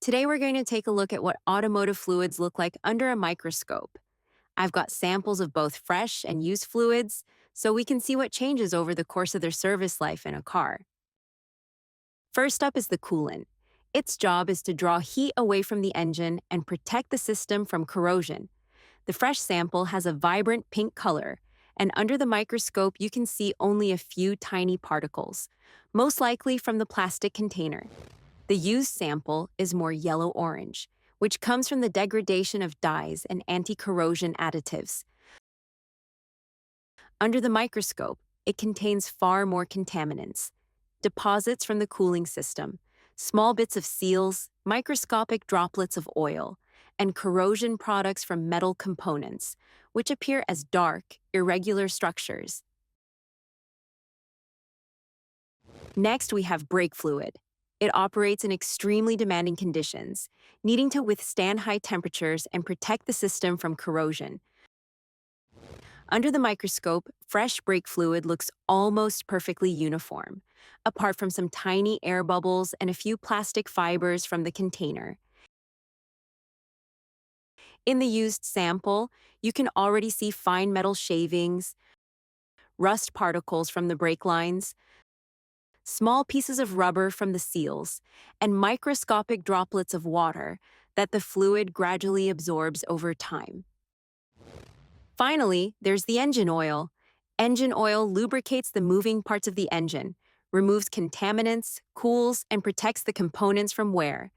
Today we're going to take a look at what automotive fluids look like under a microscope. I've got samples of both fresh and used fluids, so we can see what changes over the course of their service life in a car. First up is the coolant. Its job is to draw heat away from the engine and protect the system from corrosion. The fresh sample has a vibrant pink color, and under the microscope you can see only a few tiny particles, most likely from the plastic container. The used sample is more yellow-orange, which comes from the degradation of dyes and anti-corrosion additives. Under the microscope, it contains far more contaminants, deposits from the cooling system, small bits of seals, microscopic droplets of oil, and corrosion products from metal components, which appear as dark, irregular structures. Next, we have brake fluid. It operates in extremely demanding conditions, needing to withstand high temperatures and protect the system from corrosion. Under the microscope, fresh brake fluid looks almost perfectly uniform, apart from some tiny air bubbles and a few plastic fibers from the container. In the used sample, you can already see fine metal shavings, rust particles from the brake lines, small pieces of rubber from the seals, and microscopic droplets of water that the fluid gradually absorbs over time. Finally, there's the engine oil. Engine oil lubricates the moving parts of the engine, removes contaminants, cools, and protects the components from wear.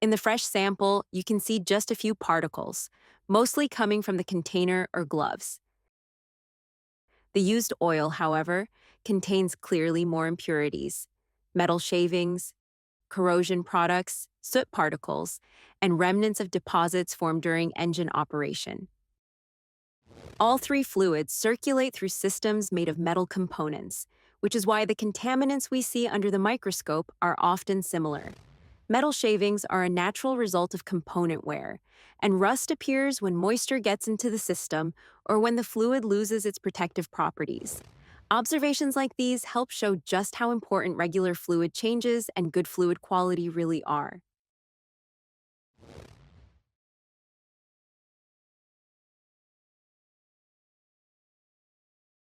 In the fresh sample, you can see just a few particles, mostly coming from the container or gloves. The used oil, however, contains clearly more impurities: metal shavings, corrosion products, soot particles, and remnants of deposits formed during engine operation. All three fluids circulate through systems made of metal components, which is why the contaminants we see under the microscope are often similar. Metal shavings are a natural result of component wear, and rust appears when moisture gets into the system or when the fluid loses its protective properties. Observations like these help show just how important regular fluid changes and good fluid quality really are.